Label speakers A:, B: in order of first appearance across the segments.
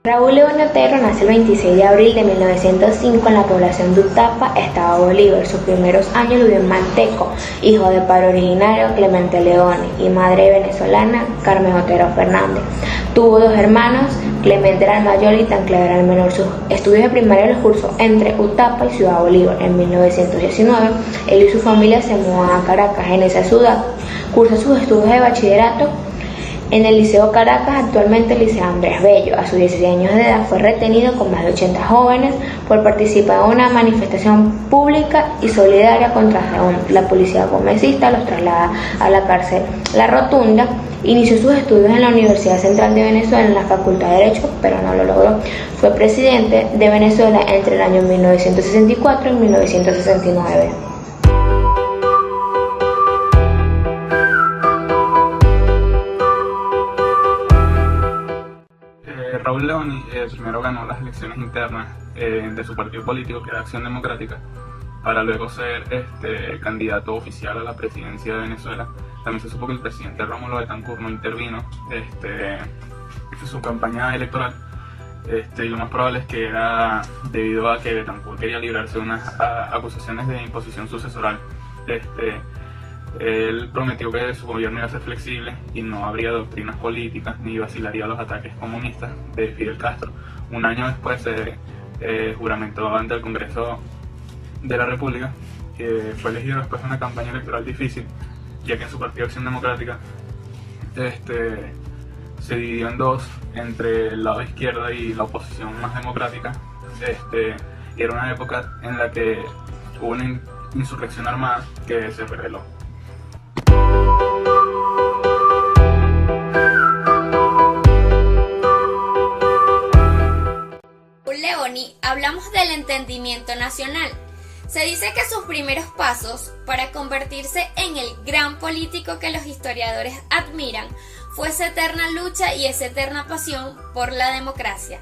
A: Raúl León Otero nace el 26 de abril de 1905 en la población de Utapa, Estado Bolívar. Sus primeros años lo vivió en Manteco, hijo de padre originario Clemente Leone y madre venezolana Carmen Otero Fernández. Tuvo dos hermanos, Clemente era el mayor y Tancledo era el menor. Sus estudios de primaria los cursó entre Utapa y Ciudad Bolívar. En 1919, él y su familia se mudan a Caracas. En esa ciudad cursa sus estudios de bachillerato en el Liceo Caracas, actualmente el Liceo Andrés Bello. A sus 16 años de edad fue retenido con más de 80 jóvenes por participar en una manifestación pública y solidaria contra Raúl. La policía gomecista los traslada a la cárcel La Rotunda. Inició sus estudios en la Universidad Central de Venezuela en la Facultad de Derecho, pero no lo logró. Fue presidente de Venezuela entre el año 1964 y 1969.
B: Raúl León primero ganó las elecciones internas de su partido político, que era Acción Democrática, para luego ser candidato oficial a la presidencia de Venezuela. También se supo que el presidente Rómulo Betancourt no intervino en su campaña electoral, y lo más probable es que era debido a que Betancourt quería librarse de unas acusaciones de imposición sucesoral. Él prometió que su gobierno iba a ser flexible y no habría doctrinas políticas ni vacilaría a los ataques comunistas de Fidel Castro. Un año después se juramentó ante el Congreso de la República, que fue elegido después de una campaña electoral difícil, ya que en su partido Acción Democrática se dividió en dos, entre el lado izquierda y la oposición más democrática. Y era una época en la que hubo una insurrección armada que se rebeló.
C: Leoni, hablamos del entendimiento nacional. Se dice que sus primeros pasos para convertirse en el gran político que los historiadores admiran fue esa eterna lucha y esa eterna pasión por la democracia.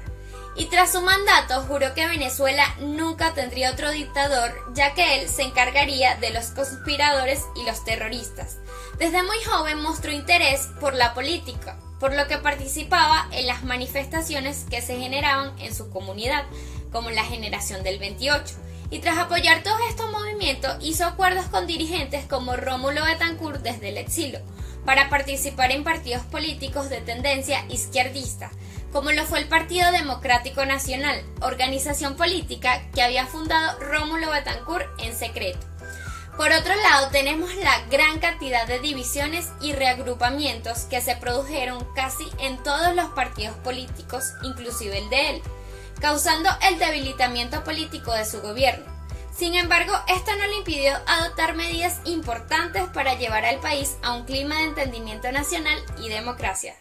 C: Y tras su mandato juró que Venezuela nunca tendría otro dictador, ya que él se encargaría de los conspiradores y los terroristas. Desde muy joven mostró interés por la política, por lo que participaba en las manifestaciones que se generaban en su comunidad, como la Generación del 28. Y tras apoyar todos estos movimientos, hizo acuerdos con dirigentes como Rómulo Betancourt desde el exilio, para participar en partidos políticos de tendencia izquierdista, como lo fue el Partido Democrático Nacional, organización política que había fundado Rómulo Betancourt en secreto. Por otro lado, tenemos la gran cantidad de divisiones y reagrupamientos que se produjeron casi en todos los partidos políticos, inclusive el de él, causando el debilitamiento político de su gobierno. Sin embargo, esto no le impidió adoptar medidas importantes para llevar al país a un clima de entendimiento nacional y democracia.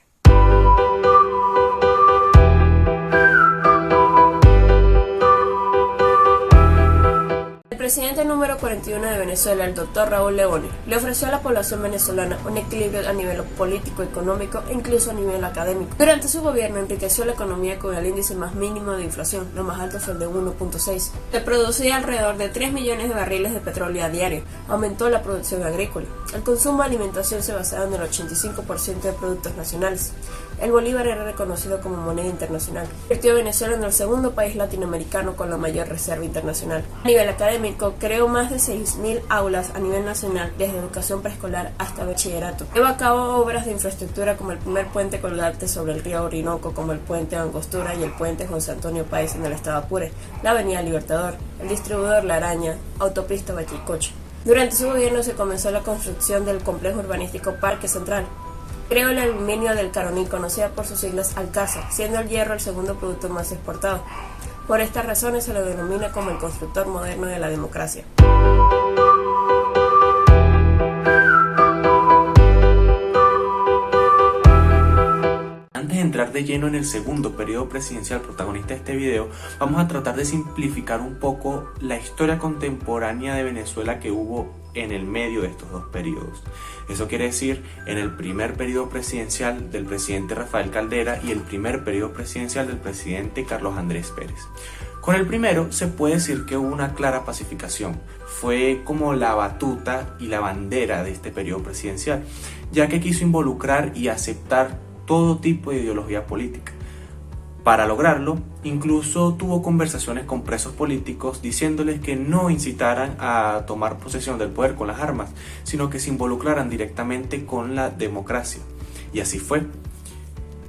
D: El presidente número 41 de Venezuela, el Dr. Raúl León, le ofreció a la población venezolana un equilibrio a nivel político, económico e incluso a nivel académico. Durante su gobierno enriqueció la economía con el índice más mínimo de inflación, lo más alto fue el de 1.6. Se producía alrededor de 3 millones de barriles de petróleo a diario. Aumentó la producción agrícola. El consumo de alimentación se basaba en el 85% de productos nacionales. El bolívar era reconocido como moneda internacional. Convirtió a Venezuela en el segundo país latinoamericano con la mayor reserva internacional. A nivel académico, creó más de 6.000 aulas a nivel nacional, desde educación preescolar hasta bachillerato. Llevó a cabo obras de infraestructura como el primer puente colgante sobre el río Orinoco, como el puente Angostura y el puente José Antonio Páez en el estado Apure, la avenida Libertador, el distribuidor La Araña, autopista Bachicoche. Durante su gobierno se comenzó la construcción del complejo urbanístico Parque Central. Creó el aluminio del Caroní, conocida por sus siglas Alcázar, siendo el hierro el segundo producto más exportado. Por estas razones se lo denomina como el constructor moderno de la democracia.
E: Antes de entrar de lleno en el segundo periodo presidencial protagonista de este video, vamos a tratar de simplificar un poco la historia contemporánea de Venezuela que hubo en el medio de estos dos periodos. Eso quiere decir, en el primer periodo presidencial del presidente Rafael Caldera y el primer periodo presidencial del presidente Carlos Andrés Pérez. Con el primero se puede decir que hubo una clara pacificación. Fue como la batuta y la bandera de este periodo presidencial, ya que quiso involucrar y aceptar todo tipo de ideología política. Para lograrlo, incluso tuvo conversaciones con presos políticos diciéndoles que no incitaran a tomar posesión del poder con las armas, sino que se involucraran directamente con la democracia. Y así fue.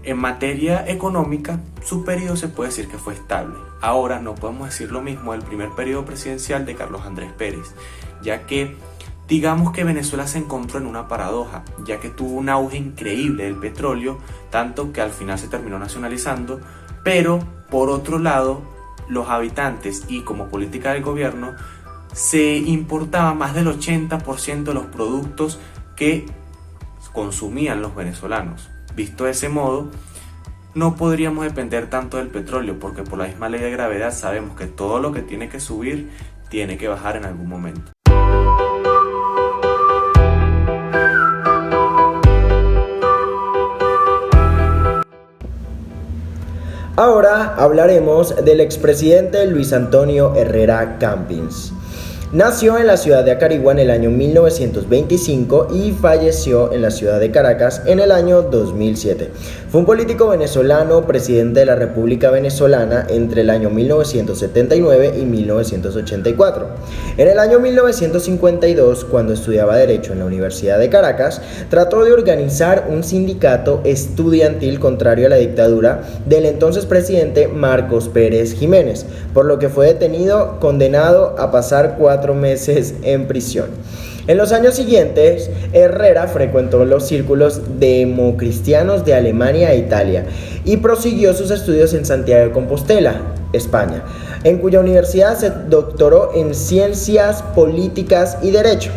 E: En materia económica, su periodo se puede decir que fue estable. Ahora no podemos decir lo mismo del primer periodo presidencial de Carlos Andrés Pérez, ya que digamos que Venezuela se encontró en una paradoja, ya que tuvo un auge increíble del petróleo, tanto que al final se terminó nacionalizando, pero por otro lado, los habitantes y como política del gobierno, se importaba más del 80% de los productos que consumían los venezolanos. Visto de ese modo, no podríamos depender tanto del petróleo, porque por la misma ley de gravedad sabemos que todo lo que tiene que subir, tiene que bajar en algún momento.
F: Ahora hablaremos del expresidente Luis Antonio Herrera Campins. Nació en la ciudad de Acarigua en el año 1925 y falleció en la ciudad de Caracas en el año 2007. Fue un político venezolano, presidente de la República Venezolana entre el año 1979 y 1984. En el año 1952, cuando estudiaba Derecho en la Universidad de Caracas, trató de organizar un sindicato estudiantil contrario a la dictadura del entonces presidente Marcos Pérez Jiménez, por lo que fue detenido, condenado a pasar 4 meses en prisión. En los años siguientes, Herrera frecuentó los círculos democristianos de Alemania e Italia y prosiguió sus estudios en Santiago de Compostela, España, en cuya universidad se doctoró en Ciencias Políticas y Derecho.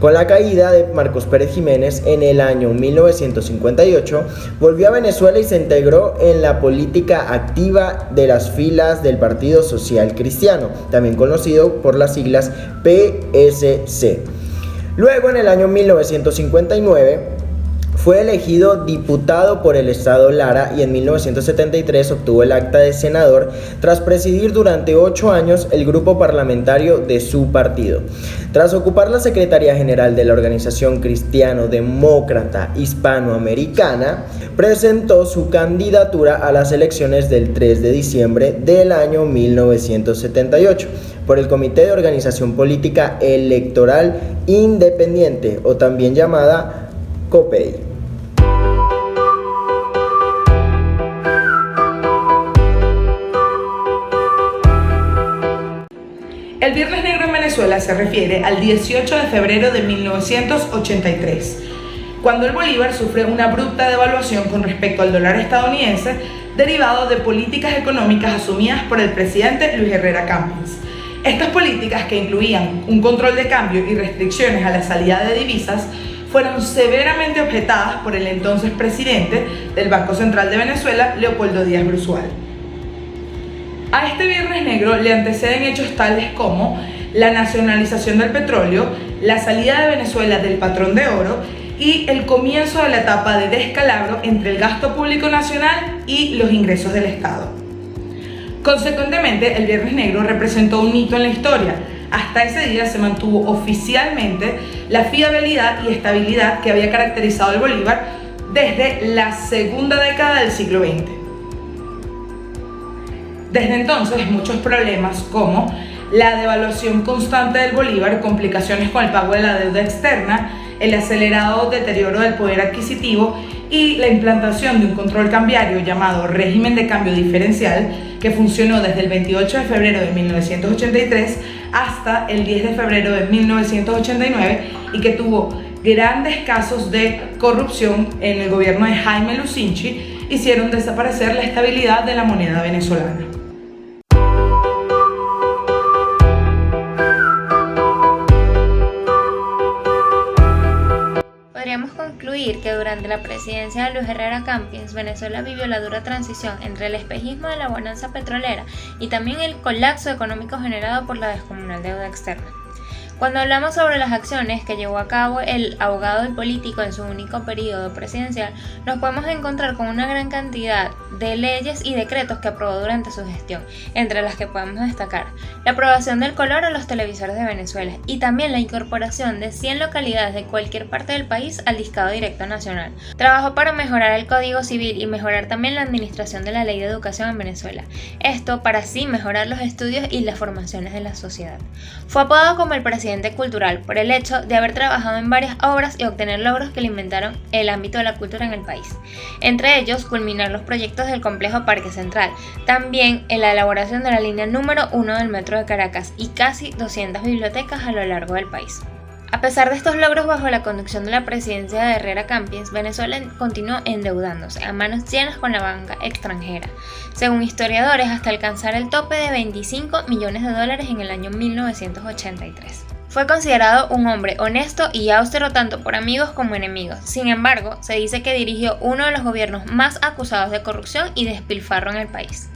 F: Con la caída de Marcos Pérez Jiménez en el año 1958, volvió a Venezuela y se integró en la política activa de las filas del Partido Social Cristiano, también conocido por las siglas PSC. Luego, en el año 1959, fue elegido diputado por el estado Lara y en 1973 obtuvo el acta de senador tras presidir durante 8 años el grupo parlamentario de su partido. Tras ocupar la Secretaría General de la Organización Cristiano-Demócrata Hispanoamericana, presentó su candidatura a las elecciones del 3 de diciembre del año 1978 por el Comité de Organización Política Electoral Independiente, o también llamada COPEI.
G: El Viernes Negro en Venezuela se refiere al 18 de febrero de 1983, cuando el bolívar sufre una abrupta devaluación con respecto al dólar estadounidense, derivado de políticas económicas asumidas por el presidente Luis Herrera Campins. Estas políticas, que incluían un control de cambio y restricciones a la salida de divisas, fueron severamente objetadas por el entonces presidente del Banco Central de Venezuela, Leopoldo Díaz Bruzual. A este Viernes Negro le anteceden hechos tales como la nacionalización del petróleo, la salida de Venezuela del patrón de oro y el comienzo de la etapa de descalabro entre el gasto público nacional y los ingresos del Estado. Consecuentemente, el Viernes Negro representó un hito en la historia. Hasta ese día se mantuvo oficialmente la fiabilidad y estabilidad que había caracterizado al bolívar desde la segunda década del siglo XX. Desde entonces, muchos problemas como la devaluación constante del bolívar, complicaciones con el pago de la deuda externa, el acelerado deterioro del poder adquisitivo y la implantación de un control cambiario llamado régimen de cambio diferencial, que funcionó desde el 28 de febrero de 1983 hasta el 10 de febrero de 1989 y que tuvo grandes casos de corrupción en el gobierno de Jaime Lucinchi, hicieron desaparecer la estabilidad de la moneda venezolana.
A: Podríamos concluir que durante la presidencia de Luis Herrera Campins, Venezuela vivió la dura transición entre el espejismo de la bonanza petrolera y también el colapso económico generado por la descomunal deuda externa. Cuando hablamos sobre las acciones que llevó a cabo el abogado y político en su único periodo presidencial, nos podemos encontrar con una gran cantidad de leyes y decretos que aprobó durante su gestión, entre las que podemos destacar la aprobación del color a los televisores de Venezuela y también la incorporación de 100 localidades de cualquier parte del país al Listado Directo Nacional. Trabajó para mejorar el Código Civil y mejorar también la administración de la Ley de Educación en Venezuela, esto para así mejorar los estudios y las formaciones de la sociedad. Fue apodado como el presidente cultural por el hecho de haber trabajado en varias obras y obtener logros que alimentaron el ámbito de la cultura en el país. Entre ellos, culminar los proyectos del complejo Parque Central, también en la elaboración de la línea número 1 del metro de Caracas y casi 200 bibliotecas a lo largo del país. A pesar de estos logros bajo la conducción de la presidencia de Herrera Campins, Venezuela continuó endeudándose a manos llenas con la banca extranjera, según historiadores hasta alcanzar el tope de $25 millones en el año 1983. Fue considerado un hombre honesto y austero tanto por amigos como enemigos. Sin embargo, se dice que dirigió uno de los gobiernos más acusados de corrupción y despilfarro en el país.